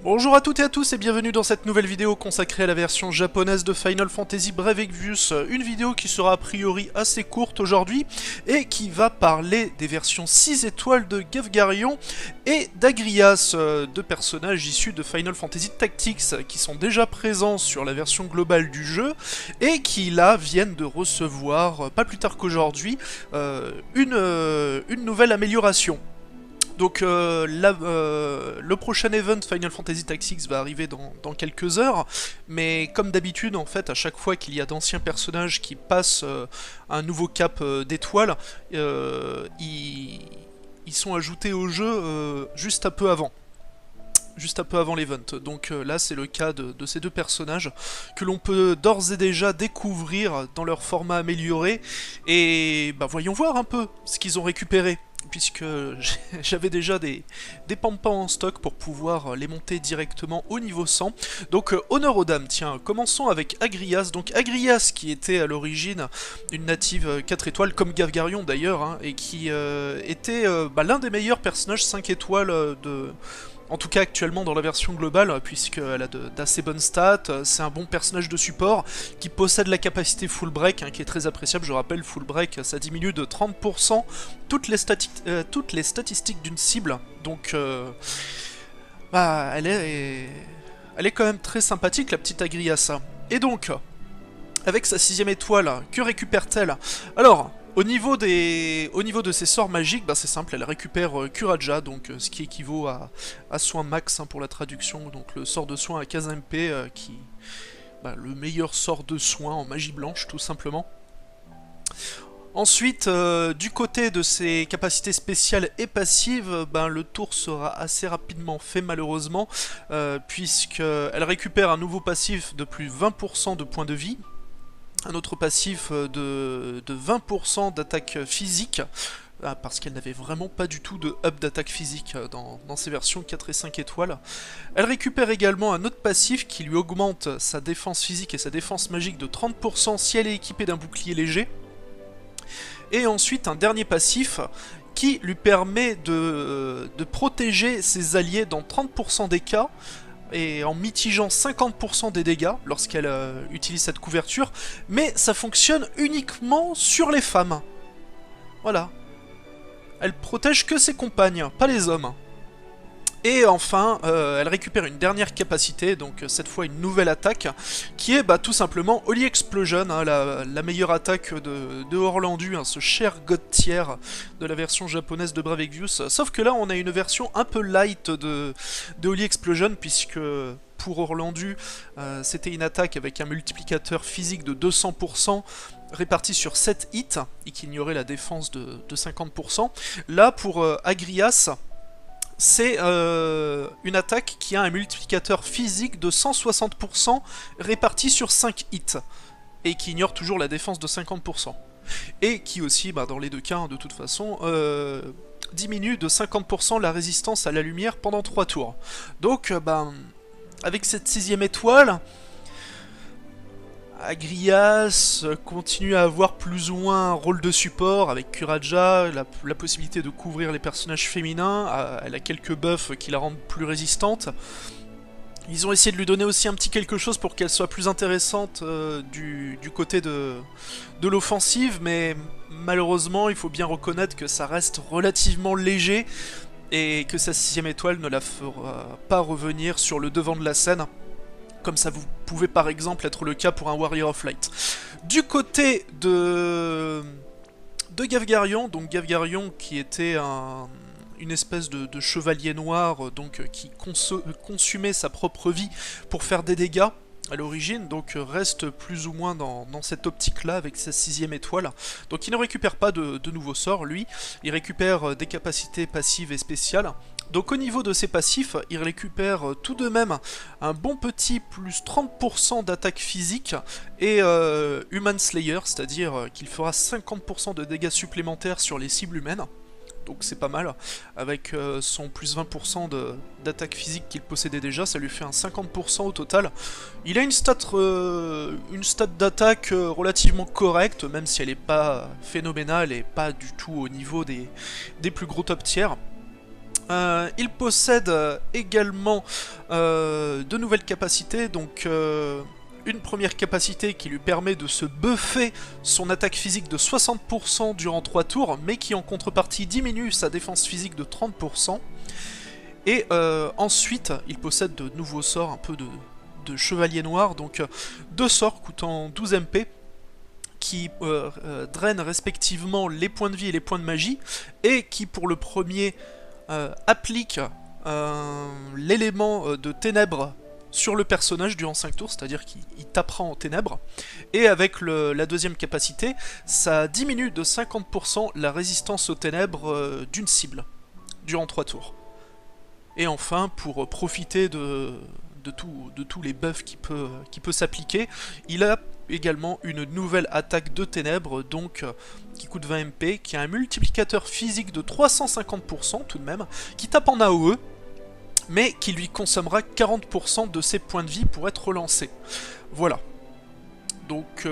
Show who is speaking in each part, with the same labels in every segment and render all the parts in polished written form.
Speaker 1: Bonjour à toutes et à tous et bienvenue dans cette nouvelle vidéo consacrée à la version japonaise de Final Fantasy Brave Exvius, une vidéo qui sera a priori assez courte aujourd'hui et qui va parler des versions 6 étoiles de Gavgarion et d'Agrias, deux personnages issus de Final Fantasy Tactics qui sont déjà présents sur la version globale du jeu et qui là viennent de recevoir, pas plus tard qu'aujourd'hui, une nouvelle amélioration. Donc le prochain event Final Fantasy Tactics va arriver dans quelques heures, mais comme d'habitude en fait à chaque fois qu'il y a d'anciens personnages qui passent un nouveau cap d'étoiles, ils sont ajoutés au jeu juste un peu avant. Juste un peu avant l'event. Donc là c'est le cas de ces deux personnages que l'on peut d'ores et déjà découvrir dans leur format amélioré. Et bah voyons voir un peu ce qu'ils ont récupéré. Puisque j'avais déjà des pampans en stock pour pouvoir les monter directement au niveau 100. Donc honneur aux dames, tiens, commençons avec Agrias. Donc Agrias qui était à l'origine une native 4 étoiles, comme Gavgarion d'ailleurs, hein, et qui était l'un des meilleurs personnages 5 étoiles de... En tout cas actuellement dans la version globale, puisqu'elle a d'assez bonnes stats, c'est un bon personnage de support, qui possède la capacité full break, hein, qui est très appréciable, je rappelle, full break, ça diminue de 30% toutes les statistiques d'une cible, donc elle est quand même très sympathique la petite Agriasa. Et donc, avec sa 6ème étoile, que récupère-t-elle? Alors, au niveau de ses sorts magiques, bah c'est simple, elle récupère Kuraja, donc ce qui équivaut à soin max, hein, pour la traduction, donc le sort de soin à 15 MP, le meilleur sort de soin en magie blanche tout simplement. Ensuite, du côté de ses capacités spéciales et passives, le tour sera assez rapidement fait malheureusement, puisqu'elle récupère un nouveau passif de plus 20% de points de vie, un autre passif de 20% d'attaque physique, parce qu'elle n'avait vraiment pas du tout de up d'attaque physique dans ses versions 4 et 5 étoiles. Elle récupère également un autre passif qui lui augmente sa défense physique et sa défense magique de 30% si elle est équipée d'un bouclier léger. Et ensuite un dernier passif qui lui permet de protéger ses alliés dans 30% des cas, et en mitigeant 50% des dégâts lorsqu'elle utilise cette couverture, mais ça fonctionne uniquement sur les femmes. Voilà. Elle protège que ses compagnes, pas les hommes. Et enfin, elle récupère une dernière capacité, donc cette fois une nouvelle attaque, qui est tout simplement Holy Explosion, hein, la meilleure attaque de Orlandu, hein, ce cher god tier de la version japonaise de Brave Exvius. Sauf que là, on a une version un peu light de Holy Explosion, puisque pour Orlandu, c'était une attaque avec un multiplicateur physique de 200%, réparti sur 7 hits, et qui ignorait la défense de 50%. Là, pour Agrias, c'est une attaque qui a un multiplicateur physique de 160% réparti sur 5 hits, et qui ignore toujours la défense de 50%. Et qui aussi, dans les deux cas, hein, de toute façon, diminue de 50% la résistance à la lumière pendant 3 tours. Donc, avec cette 6ème étoile, Agrias continue à avoir plus ou moins un rôle de support avec Kuraja, la possibilité de couvrir les personnages féminins, elle a quelques buffs qui la rendent plus résistante. Ils ont essayé de lui donner aussi un petit quelque chose pour qu'elle soit plus intéressante du côté de l'offensive, mais malheureusement il faut bien reconnaître que ça reste relativement léger et que sa 6ème étoile ne la fera pas revenir sur le devant de la scène, comme ça vous pouvez par exemple être le cas pour un Warrior of Light. Du côté de Gavgarion, donc Gavgarion qui était une espèce de chevalier noir, donc qui consumait sa propre vie pour faire des dégâts à l'origine, donc reste plus ou moins dans cette optique-là avec sa 6ème étoile. Donc il ne récupère pas de nouveaux sorts, lui, il récupère des capacités passives et spéciales. Donc au niveau de ses passifs, il récupère tout de même un bon petit plus 30% d'attaque physique et Human Slayer, c'est-à-dire qu'il fera 50% de dégâts supplémentaires sur les cibles humaines. Donc c'est pas mal, avec son plus 20% d'attaque physique qu'il possédait déjà, ça lui fait un 50% au total. Il a une stat d'attaque relativement correcte, même si elle n'est pas phénoménale et pas du tout au niveau des plus gros top tiers. Il possède également deux nouvelles capacités, donc une première capacité qui lui permet de se buffer son attaque physique de 60% durant 3 tours, mais qui en contrepartie diminue sa défense physique de 30%. Et ensuite, il possède de nouveaux sorts, un peu de chevalier noir, donc deux sorts coûtant 12 MP, qui drainent respectivement les points de vie et les points de magie, et qui pour le premier appliquent l'élément de ténèbres sur le personnage durant 5 tours, c'est-à-dire qu'il tapera en ténèbres. Et avec la deuxième capacité, ça diminue de 50% la résistance aux ténèbres d'une cible durant 3 tours. Et enfin, pour profiter de tous les buffs qui peut s'appliquer, il a également une nouvelle attaque de ténèbres, donc qui coûte 20 MP, qui a un multiplicateur physique de 350% tout de même, qui tape en AOE, mais qui lui consommera 40% de ses points de vie pour être relancé. Voilà. Donc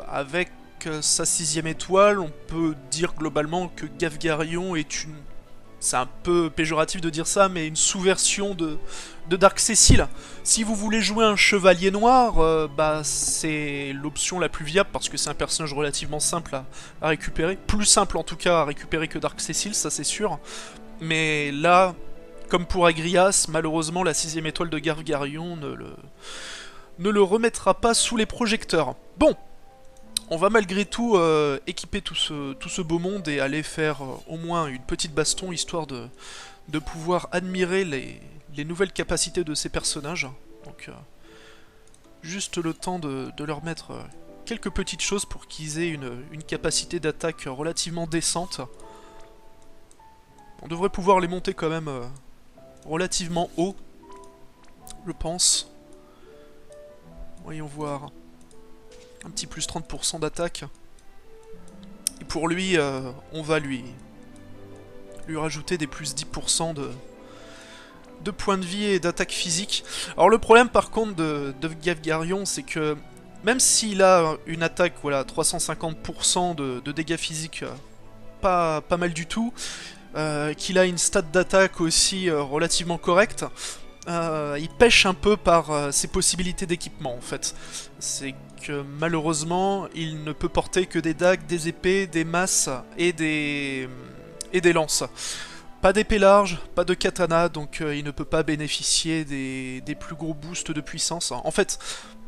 Speaker 1: avec sa 6ème étoile, on peut dire globalement que Gavgarion est une... C'est un peu péjoratif de dire ça, mais une sous-version de Dark Cecil. Si vous voulez jouer un chevalier noir, bah c'est l'option la plus viable, parce que c'est un personnage relativement simple à récupérer. Plus simple en tout cas à récupérer que Dark Cecil, ça c'est sûr. Mais là, comme pour Agrias, malheureusement la 6ème étoile de Gavgarion ne le remettra pas sous les projecteurs. Bon, on va malgré tout équiper tout ce beau monde et aller faire au moins une petite baston, histoire de pouvoir admirer les nouvelles capacités de ces personnages. Donc juste le temps de leur mettre quelques petites choses pour qu'ils aient une capacité d'attaque relativement décente. On devrait pouvoir les monter quand même relativement haut, je pense. Voyons voir. Un petit plus 30% d'attaque. Et pour lui, on va lui rajouter des plus 10% de points de vie et d'attaque physique. Alors le problème par contre de Gavgarion, c'est que même s'il a une attaque, voilà, 350% de dégâts physiques, pas mal du tout, qu'il a une stat d'attaque aussi relativement correcte, il pêche un peu par ses possibilités d'équipement en fait. C'est que malheureusement, il ne peut porter que des dagues, des épées, des masses et des lances. Pas d'épée large, pas de katana, donc il ne peut pas bénéficier des plus gros boosts de puissance. En fait,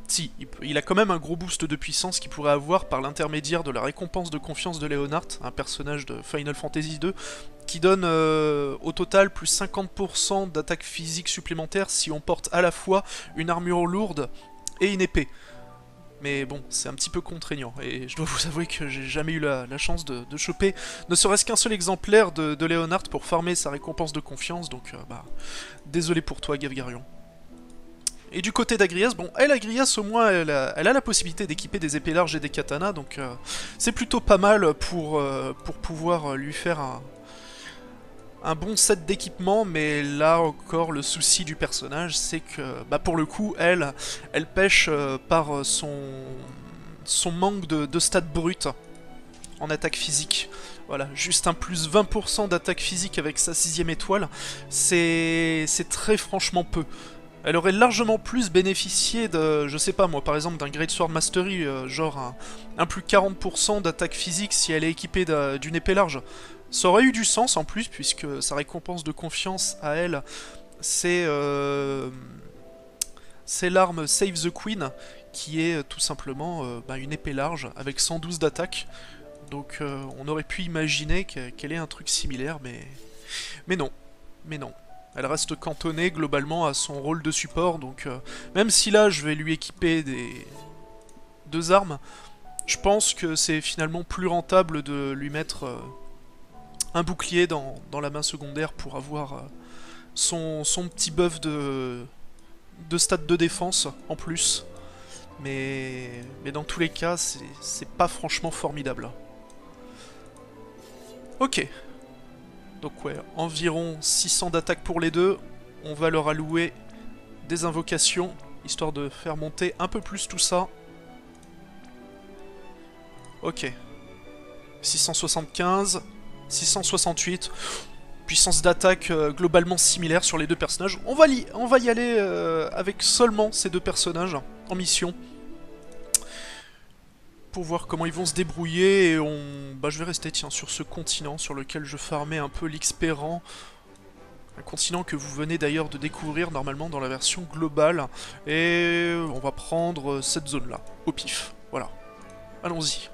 Speaker 1: si, il a quand même un gros boost de puissance qu'il pourrait avoir par l'intermédiaire de la récompense de confiance de Leonhardt, un personnage de Final Fantasy II, qui donne au total plus 50% d'attaque physique supplémentaire si on porte à la fois une armure lourde et une épée. Mais bon, c'est un petit peu contraignant, et je dois vous avouer que j'ai jamais eu la chance de choper ne serait-ce qu'un seul exemplaire de Leonhardt pour farmer sa récompense de confiance, donc bah, désolé pour toi Gavgarion. Et du côté d'Agrias, bon, Agrias au moins, elle a la possibilité d'équiper des épées larges et des katanas, donc c'est plutôt pas mal pour pouvoir lui faire un bon set d'équipement, mais là encore le souci du personnage, c'est que bah, pour le coup, elle pêche par son manque de stats brutes en attaque physique. Voilà, juste un plus 20% d'attaque physique avec sa 6ème étoile, c'est très franchement peu. Elle aurait largement plus bénéficié de, je sais pas moi, par exemple d'un Great Sword Mastery, genre un plus 40% d'attaque physique si elle est équipée d'une épée large. Ça aurait eu du sens en plus, puisque sa récompense de confiance à elle, c'est l'arme Save the Queen, qui est tout simplement bah, une épée large avec 112 d'attaque. Donc on aurait pu imaginer qu'elle ait un truc similaire, mais non. Elle reste cantonnée globalement à son rôle de support, donc même si là je vais lui équiper deux armes, je pense que c'est finalement plus rentable de lui mettre un bouclier dans la main secondaire pour avoir son petit buff de stats de défense en plus. Mais dans tous les cas, c'est pas franchement formidable. Ok. Donc ouais, environ 600 d'attaque pour les deux. On va leur allouer des invocations, histoire de faire monter un peu plus tout ça. Ok. 675, 668. puissance d'attaque globalement similaire sur les deux personnages. On va y aller avec seulement ces deux personnages en mission. Pour voir comment ils vont se débrouiller, et je vais rester sur ce continent sur lequel je farmais un peu l'Xpérant. Un continent que vous venez d'ailleurs de découvrir normalement dans la version globale. Et on va prendre cette zone-là, au pif. Voilà. Allons-y.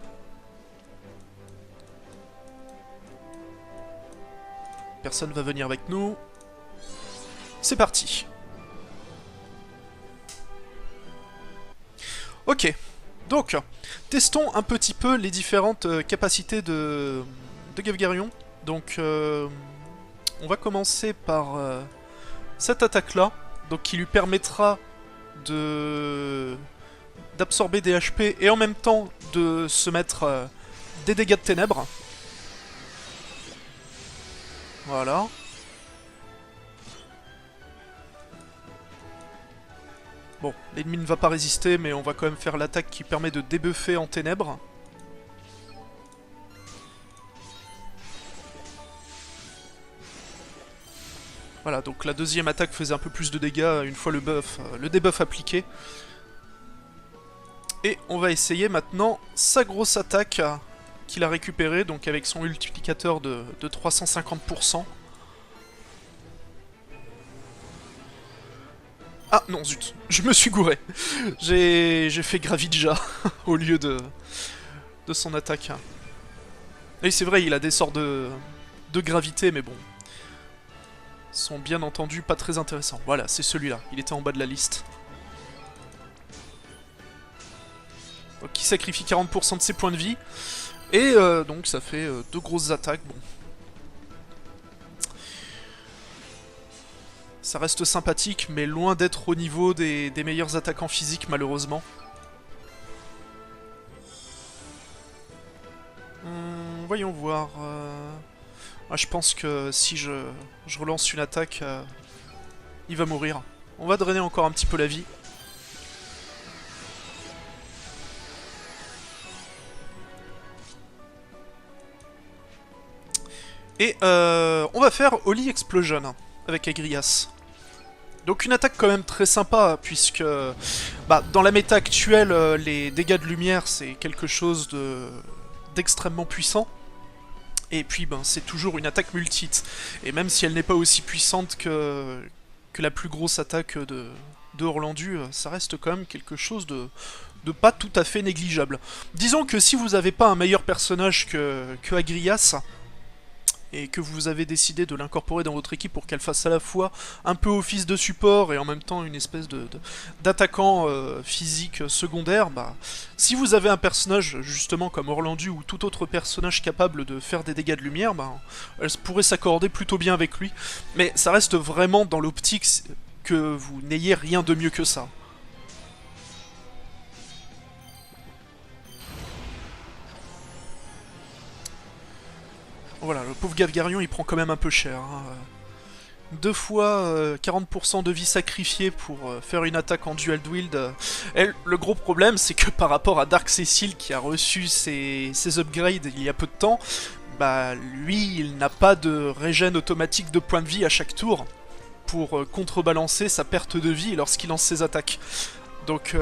Speaker 1: Personne va venir avec nous. C'est parti. Ok. Donc, testons un petit peu les différentes capacités de Gevgarion. Donc, on va commencer par cette attaque-là, donc qui lui permettra d'absorber des HP et en même temps de se mettre des dégâts de ténèbres. Voilà. Bon, l'ennemi ne va pas résister, mais on va quand même faire l'attaque qui permet de débuffer en ténèbres. Voilà, donc la deuxième attaque faisait un peu plus de dégâts une fois le debuff appliqué. Et on va essayer maintenant sa grosse attaque qu'il a récupérée, donc avec son multiplicateur de 350%. Ah non, zut, je me suis gouré. J'ai fait Gravidja au lieu de son attaque. Et c'est vrai, il a des sorts de gravité, mais bon. Ils sont bien entendu pas très intéressants. Voilà, c'est celui-là, il était en bas de la liste. Donc il sacrifie 40% de ses points de vie. Et donc ça fait deux grosses attaques, bon. Ça reste sympathique, mais loin d'être au niveau des meilleurs attaquants physiques, malheureusement. Voyons voir. Ah, je pense que si je relance une attaque, il va mourir. On va drainer encore un petit peu la vie. Et on va faire Holy Explosion avec Agrias. Donc une attaque quand même très sympa, puisque dans la méta actuelle, les dégâts de lumière, c'est quelque chose d'extrêmement puissant. Et puis c'est toujours une attaque multi-hit. Et même si elle n'est pas aussi puissante que la plus grosse attaque de Orlandu, ça reste quand même quelque chose de pas tout à fait négligeable. Disons que si vous n'avez pas un meilleur personnage que Agrias, et que vous avez décidé de l'incorporer dans votre équipe pour qu'elle fasse à la fois un peu office de support et en même temps une espèce d'attaquant physique secondaire, si vous avez un personnage justement comme Orlandu ou tout autre personnage capable de faire des dégâts de lumière, elle pourrait s'accorder plutôt bien avec lui. Mais ça reste vraiment dans l'optique que vous n'ayez rien de mieux que ça. Voilà, le pauvre Gevgarion il prend quand même un peu cher. Hein. 2 fois 40% de vie sacrifiée pour faire une attaque en dual wield. Et le gros problème c'est que par rapport à Dark Cecil qui a reçu ses upgrades il y a peu de temps, lui il n'a pas de régène automatique de points de vie à chaque tour pour contrebalancer sa perte de vie lorsqu'il lance ses attaques. Donc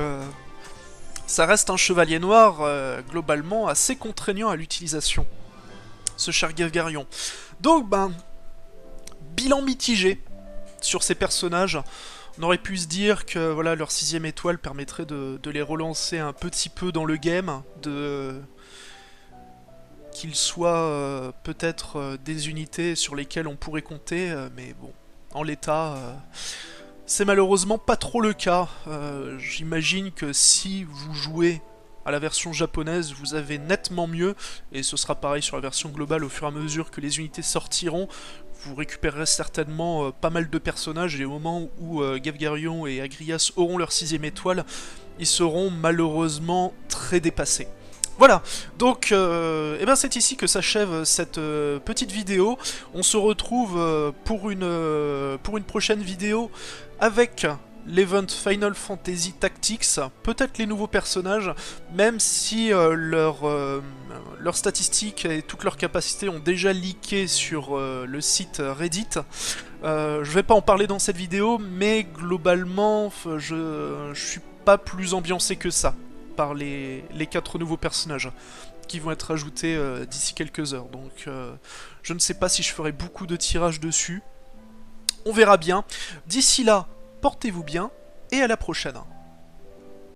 Speaker 1: ça reste un chevalier noir globalement assez contraignant à l'utilisation, ce cher Gevgarion. Donc bilan mitigé sur ces personnages. On aurait pu se dire que voilà, leur 6ème étoile permettrait de les relancer un petit peu dans le game, qu'ils soient peut-être des unités sur lesquelles on pourrait compter, mais bon, en l'état, c'est malheureusement pas trop le cas. J'imagine que si vous jouez à la version japonaise, vous avez nettement mieux, et ce sera pareil sur la version globale au fur et à mesure que les unités sortiront. Vous récupérerez certainement pas mal de personnages, et au moment où Gevgarion et Agrias auront leur 6ème étoile, ils seront malheureusement très dépassés. Voilà, donc c'est ici que s'achève cette petite vidéo. On se retrouve pour une prochaine vidéo avec l'event Final Fantasy Tactics, peut-être les nouveaux personnages, même si leurs statistiques et toutes leurs capacités ont déjà leaké sur le site Reddit. Je vais pas en parler dans cette vidéo, mais globalement, je suis pas plus ambiancé que ça par les 4 nouveaux personnages qui vont être ajoutés d'ici quelques heures. Donc je ne sais pas si je ferai beaucoup de tirages dessus. On verra bien. D'ici là, portez-vous bien et à la prochaine.